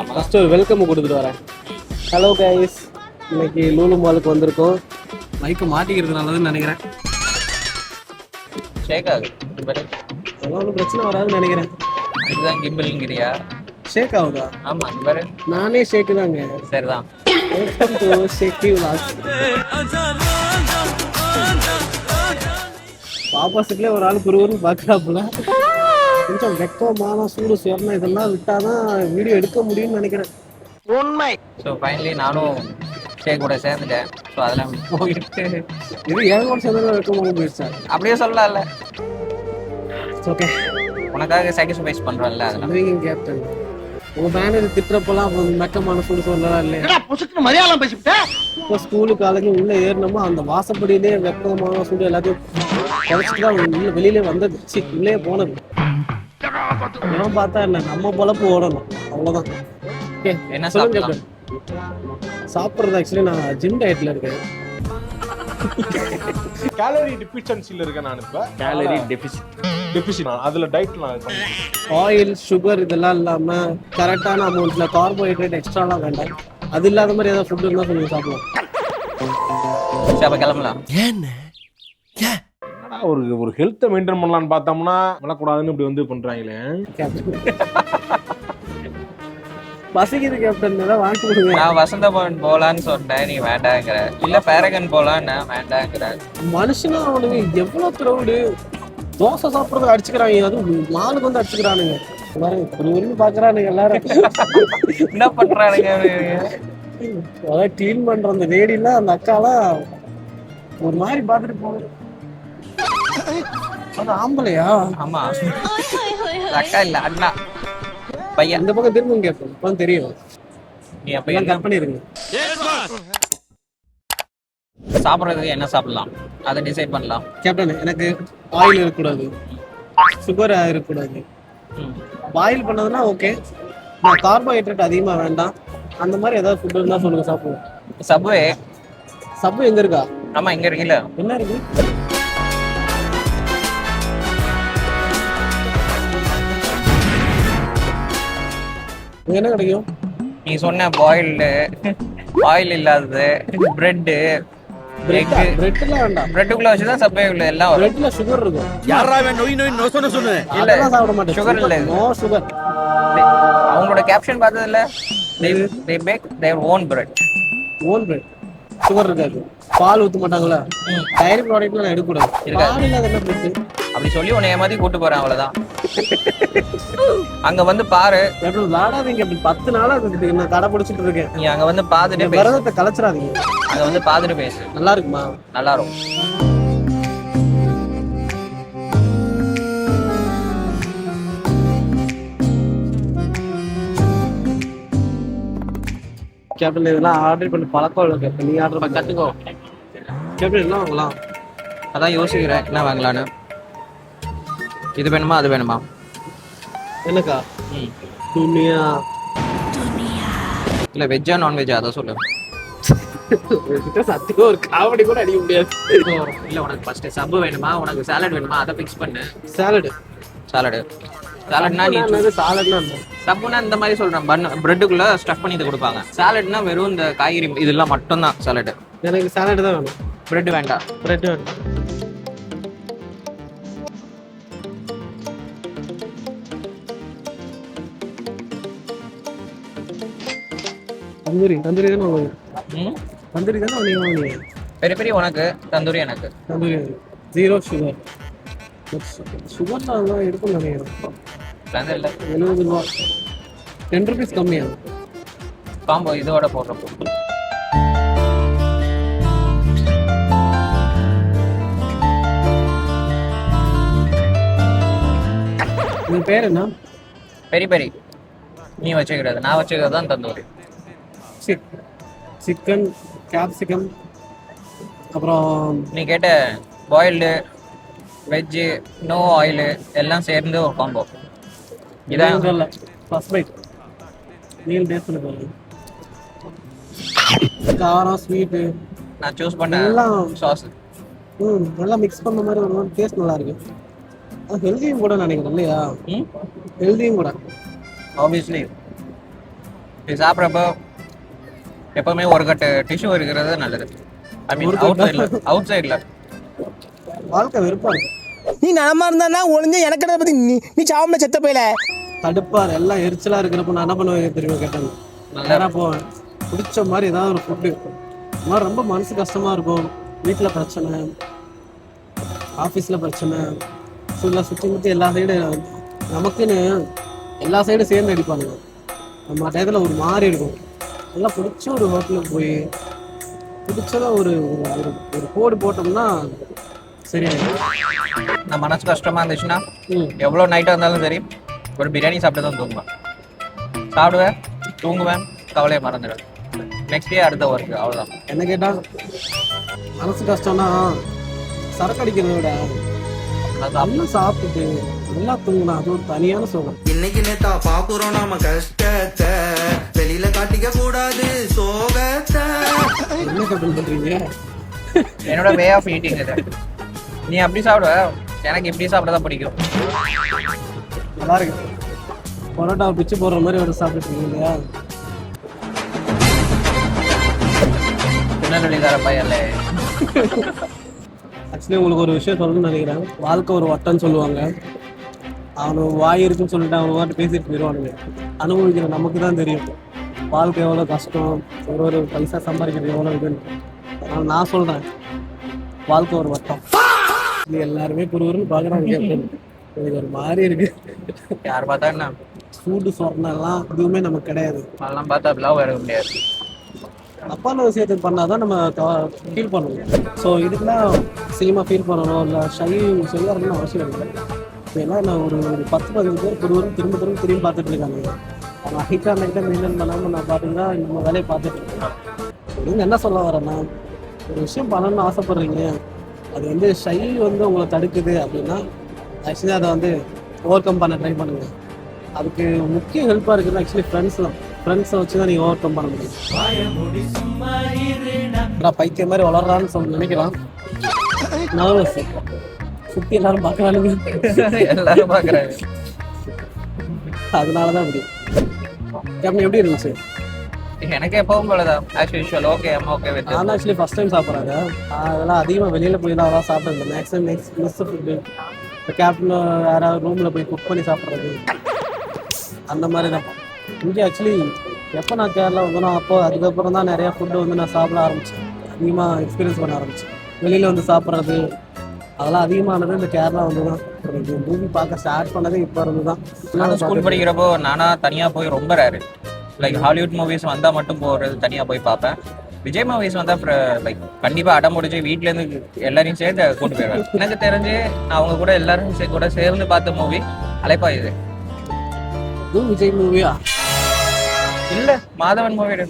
First ஒரு welcome கொடுத்துட்டு வரேன். ஹலோ கைஸ், இன்னைக்கு லூலு மாலுக்கு வந்திருக்கோம். மைக்கு மாட்டிக்கிறது நல்லதுன்னு நினைக்கிறேன். ஷேக் ஆகுது. அதெல்லாம் ஒன்றும் பிரச்சனை வராதுன்னு நினைக்கிறேன். இதுதான் கிம்பிள்ங்கிறியா? ஷேக் ஆகுதா? ஆமா, பாரு. நானே ஷேக்கு தாங்க. சரிதான். வெல்கம் டு ஷேக்கி விலாஸ். ஆப்போசிட்லேயே ஒரு ஆள் குருவன்னு பார்க்குறாப்புல. கொஞ்சம் வெக்கமான சூடு சேர்னா இதெல்லாம் விட்டாதான் வீடியோ எடுக்க முடியும்னு நினைக்கிறேன். உண்மை. ஸோ ஃபைனலி நானும் ஷேக் கூட சேர்ந்துட்டேன். ஸோ அதெல்லாம் போயிட்டு இது ஏன் கூட சேர்ந்து வெக்கமாக போயிடுச்சா? அப்படியே சொல்லலாம்ல. ஓகே, உனக்காக சாக்ரிஃபைஸ் பண்றோம்ல, அதெல்லாம். கேப்டன் உங்க மேனேஜர் திட்டுறப்பெல்லாம் வெக்கமான சூடு சொல்லலாம் இல்லையா? மலையாளம் பேசிவிட்டேன். இப்போ ஸ்கூலு காலேஜ் உள்ள ஏறினோமா அந்த வாசப்படியிலே வெக்கமான சூடு எல்லாத்தையும் குறைச்சிட்டு தான் உள்ள வெளியிலே வந்தது. உள்ளே போனது. இவன் பார்த்தா என்ன, நம்ம பொழப்பு ஓடணும், அவ்வளோதான். ஓகே, என்ன சொல்லுங்க சாப்பிடலாம்? சாப்பிட்றது ஆக்சுவலி நான் ஜிம் டயட்ல இருக்கேன். கேலரி டெஃபிஷியன்சில இருக்கேன் நான். இப்ப கேலரி டெஃபிசிட் அதுல டயட் நான் ஆயில் சுகர் இதெல்லாம் இல்லாம கரெக்டான அமௌண்ட்ல கார்போஹைட்ரேட் எக்ஸ்ட்ராலாம் வேண்டாம். அது இல்லாத மாதிரி ஏதாவது ஃபுட் இருந்தால் கொஞ்சம் சாப்பிடலாம். அப்ப கிளம்பலாம். ஒரு ஹெல்த்தை மெயின்டைன் பண்ணலாம்னு பார்த்தோம்னா விடக்கூடாதுன்னு இப்படி வந்து பண்றாங்களே. பசிக்குது கேப்டன், ஏதாவது வாங்கி கொடுங்க. நான் வசந்த பவன் போலான்னு சொன்னேன், நீ வேண்டாங்கிற. இல்ல பேரகன் போலான்னு வேண்டாங்கிற. மனுஷனா அவனுங்க எவ்வளவு க்ரௌடு. தோசை சாப்பிட்றதுக்கு அடிச்சுக்கிறாங்க, அதுவும் மாலுக்கு வந்து அடிச்சுக்கிறானுங்க. ஒரு பாக்குறானுங்க எல்லாரும். என்ன பண்றானுங்க? அதாவது கிளீன் பண்ற அந்த லேடிலாம் அந்த அக்காலாம் ஒரு மாதிரி பார்த்துட்டு போகுது. அது ஆம்பளையா? ஆமா, அக்கா இல்ல அண்ணா பையன். இந்த பக்கம் திரும்ப கேட்போம், இப்போ தெரியும். நீ அப்ப என்ன கட் பண்ணிருங்க. சாப்பிட்றதுக்கு என்ன சாப்பிடலாம் அதை டிசைட் பண்ணலாம். கேப்டன், எனக்கு ஆயில் இருக்கக்கூடாது, சுகர் இருக்கக்கூடாது. பாயில் பண்ணதுன்னா ஓகே, நான் கார்போஹைட்ரேட் அதிகமா வேண்டாம். அந்த மாதிரி ஏதாவது ஃபுட் இருந்தா சொல்லுங்க, சாப்பிடுவோம். சப்வே. சப்வே எங்க இருக்கா? ஆமா, இங்க இருக்குல்ல. என்ன இருக்கு? என்ன கிடைக்கும்? நீ சொன்ன பாயில்டு, ஆயில் இல்லாதது, பிரெட்டு, பிரெட்லாம் வேண்டாம். பிரெட்டுக்குள்ள வச்சுதான் சப்வே உள்ள எல்லாம் வரும். பிரெட்ல சுகர் இருக்கும். யாரா நோய் நோய் நோசன சொன்னே. இல்ல, சாப்பிட மாட்டேன். சுகர் இல்ல. No sugar. அவங்களோட கேப்ஷன் பார்த்தது இல்ல, they make their own bread. Own bread. Sugar இருக்காது. பால் ஊத்த மாட்டாங்களா? டைரி ப்ராடக்ட்ல நான் எடுக்கக்கூடாது. பால் இல்லாத என்ன பிரெட்? அப்படி சொல்லி உன்னை ஏமாத்தி கூட்டு போறேன், அவ்வளவுதான். அங்க வந்து பாரு. விளாடாதீங்க. அப்படி 10 நாளா நான் கடை பிடிச்சிட்டு இருக்கேன். நீ அங்க வந்து பாத்துட்டு பேசு. விரதத்தை கலைச்சிடாதீங்க. அங்க வந்து பாத்துட்டு பேசு. நல்லா இருக்குமா? நல்லா இருக்கும். கேப்டன், இதெல்லாம் ஆர்டர் பண்ணி பழக்கம் இல்லை கேப்டன். நீ ஆர்டர் பண்ணி கத்துக்கோ. கேப்டன். என்ன வாங்கலாம்? அதான் யோசிக்கிறேன் என்ன வாங்கலான்னு. இது வேணுமா அது வேணுமா? எனக்கா? துணியா இல்ல வெஜ்ஜா நான்வெஜ்ஜா அதை சொல்லு. சத்தியமா ஒரு காமெடி கூட அடிக்க முடியாது. இல்ல உனக்கு ஃபர்ஸ்ட் சப் வேணுமா, உனக்கு சாலட் வேணுமா, அதை ஃபிக்ஸ் பண்ணு. சாலடு. சாலட்னா நீ சாலட்னா சப்புனா இந்த மாதிரி சொல்றேன். பன் பிரெட்டுக்குள்ள ஸ்டஃப் பண்ணி இதை கொடுப்பாங்க. சாலட்னா வெறும் இந்த காய்கறி இதெல்லாம் மட்டும் தான் சாலட். எனக்கு சாலட் தான் வேணும். பிரெட் வேண்டாம். பிரெட் வேணும். தந்தூரி. தந்தூரி தானே வாங்குவீங்க? தந்தூரி தானே நீங்கள் வாங்குவீங்க? பெரிய பெரிய உனக்கு, தந்தூரி எனக்கு. தந்தூரி 0 சுகர். சுகர்லாம் அதெல்லாம் எடுக்கும் நினைக்கிறேன். 70 ரூபா. 10 rupees கம்மியாகும். காம்போ இதோட போடுறப்போ. உங்க பேர் என்ன? பெரிய பெரிய. நீ வச்சுக்கிறது, நான் வச்சுக்கிறது தான் தந்தூரி. சிக்கன், கேப்சிகம், அப்புறம் நீ கேட்ட பாயில்டு, வெஜ்ஜு, நோ ஆயிலு எல்லாம் சேர்ந்து ஒரு காம்போ. இதான் ஃபர்ஸ்ட் பைட். நீங்க டேஸ்ட் பண்ணி பாருங்க. காரம், ஸ்வீட்டு நான் சூஸ் பண்ண எல்லாம் சாஸ். நல்லா மிக்ஸ் பண்ண மாதிரி ஒரு டேஸ்ட் நல்லா இருக்கு. ஹெல்தியும் கூட நினைக்கிறேன் இல்லையா? ஹெல்தியும் கூட. ஆப்வியஸ்லி இது சாப்பிட்றப்போ எப்பவுமே ஒரு கட்டு டிஷ்யூ இருக்கிறது நல்லது. ஐ மீன் ஒரு அவுட் சைடில் வாழ்க்கை வெறுப்பா இருக்கு. நீ நலமா இருந்தா ஒளிஞ்ச எனக்கு பத்தி நீ சாவம்ல செத்த போயில கடுப்பா எல்லாம் எரிச்சலா இருக்கிறப்ப நான் என்ன பண்ணுவேன் தெரியுமா கேட்டாங்க. நேரா போவேன், பிடிச்ச மாதிரி ஏதாவது ஒரு ஃபுட்டு. இந்த மாதிரி ரொம்ப மனசு கஷ்டமா இருக்கும். வீட்டில் பிரச்சனை, ஆஃபீஸில் பிரச்சனை, ஃபுல்லாக சுற்றி முற்றி எல்லா சைடும் நமக்குன்னு எல்லா சைடும் சேர்ந்து அடிப்பானுங்க. நம்ம டயத்தில் ஒரு மாதிரி இருக்கும். நல்லா பிடிச்ச ஒரு ஹோட்டலுக்கு போய் பிடிச்சதா ஒரு ஒரு ஒரு கோடு போட்டோம்னா சரியாயிடும். நான் மனசு கஷ்டமாக இருந்துச்சுன்னா எவ்வளோ நைட்டாக இருந்தாலும் சரி ஒரு பிரியாணி சாப்பிட்டு தான் தூங்குவேன். சாப்பிடுவேன், தூங்குவேன், கவலையை மறந்துடுவேன். நெக்ஸ்ட் டே அடுத்த ஒர்க்கு, அவ்வளோதான். என்ன கேட்டால் மனசு கஷ்டம்னா சரக்கு அடிக்கிறத விட நல்லா சாப்பிட்டுட்டு நல்லா தூங்கினா அது ஒரு தனியான சுகம். இன்னைக்கு நேத்தா பாக்குறோம் நாம கஷ்டத்தை வெளியில காட்டிக்க கூடாது சோகத்தை. என்ன கம்பெனி பண்றீங்க? என்னோட வே ஆஃப் ஈட்டிங் இது. நீ அப்படி சாப்பிடுவ, எனக்கு இப்படி சாப்பிட தான் பிடிக்கும். நல்லா இருக்கு. பரோட்டா பிச்சு போடுற மாதிரி ஒரு சாப்பிட்டுருக்கீங்க இல்லையா? திருநெல்வேலிக்கார பையன்ல. ஆக்சுவலி உங்களுக்கு ஒரு விஷயம் சொல்லணும்னு நினைக்கிறேன். வாழ்க்கை ஒரு வட்டம்னு சொல்லுவாங்க. அவனு வாய் இருக்குன்னு சொல்லிட்டு அவன் வாட்டு பேசிட்டு போயிடுவானுங்க. அனுபவிக்கிற நமக்கு தான் தெரியும் வாழ்க்கை எவ்வளோ கஷ்டம், ஒரு பைசா சம்பாதிக்கிறது எவ்வளோ இதுன்னு. அதனால நான் சொல்கிறேன், வாழ்க்கை ஒரு வட்டம். இது எல்லாருமே குருவருன்னு பார்க்குறாங்க. எனக்கு ஒரு மாதிரி இருக்கு. யார் பார்த்தா என்ன சூடு சொரணெல்லாம் எதுவுமே நமக்கு கிடையாது. அதெல்லாம் பார்த்தா அப்படிலாம் வர முடியாது. தப்பான விஷயத்துக்கு பண்ணாதான் நம்ம ஃபீல் பண்ணுவோம். ஸோ இதுக்கெல்லாம் சீமா ஃபீல் பண்ணணும், இல்லை சரியாக இருக்கணும்னு அவசியம் இல்லை. ஏன்னா நான் ஒரு 10-15 பேர் குருவரும் திரும்ப பார்த்துட்டு இருக்காங்க. அவங்க ஹைட்டாக மெயின்டைன் பண்ணாமல் நான் பார்த்தீங்கன்னா நம்ம வேலையை பார்த்துட்டு இருக்கேன். நீங்கள் என்ன சொல்ல வரேன்னா, ஒரு விஷயம் பண்ணணும்னு ஆசைப்படுறீங்க, அது வந்து ஷை வந்து உங்களை தடுக்குது அப்படின்னா ஆக்சுவலி அதை வந்து ஓவர் கம் பண்ண ட்ரை பண்ணுங்க. அதுக்கு முக்கிய ஹெல்ப்பாக இருக்குது ஆக்சுவலி ஃப்ரெண்ட்ஸ் தான். ஃப்ரெண்ட்ஸை வச்சு தான் நீங்கள் ஓவர் கம் பண்ண முடியும். நான் பைத்திய மாதிரி வளர்றான்னு சொல்லி நினைக்கிறான். நர்வஸ் சுற்றி எல்லாரும் பார்க்குறானுங்க. எல்லாரும் பார்க்குறாங்க. அதனால தான் அப்படி. கேப்டன் எப்படி இருந்துச்சு? எனக்கு எப்பவும் போலதான் ஆஸ் யூஷுவல். ஓகே, அம்மா ஓகே வித். நான் ஆக்சுவலி ஃபர்ஸ்ட் டைம் சாப்பிட்றாங்க. அதெல்லாம் அதிகமாக வெளியில் போய் தான் அதெல்லாம் சாப்பிட்றது. Maximum miss food. இப்போ கேப்டன் யாராவது ரூமில் போய் குக் பண்ணி சாப்பிட்றது அந்த மாதிரி தான். இங்கே ஆக்சுவலி எப்போ நான் கேரளா வந்தோன்னா அதுக்கப்புறம் தான் நிறையா ஃபுட்டு வந்து நான் சாப்பிட ஆரம்பித்தேன். அதிகமாக எக்ஸ்பீரியன்ஸ் பண்ண ஆரம்பித்தேன். வெளியில் வந்து சாப்பிட்றது அதெல்லாம் அதிகமானது இந்த கேரளா வந்து தான். எனக்கு மூவி பார்க்க ஸ்டார்ட் பண்ணதே இப்போ இருந்து தான். நானும் ஸ்கூல் படிக்கிறப்போ நானா தனியாக போய் ரொம்ப ரேரு. லைக் ஹாலிவுட் மூவிஸ் வந்தால் மட்டும் போகிறது, தனியாக போய் பார்ப்பேன். விஜய் மூவிஸ் வந்தால் லைக் கண்டிப்பாக அடம் முடிச்சு வீட்டிலேருந்து எல்லாரையும் சேர்ந்து கூட்டு போயிடுவேன். எனக்கு தெரிஞ்சு நான் அவங்க கூட எல்லாரும் கூட சேர்ந்து பார்த்த மூவி அலைப்பா இது. இதுவும் விஜய் மூவியா? இல்லை, மாதவன் மூவி.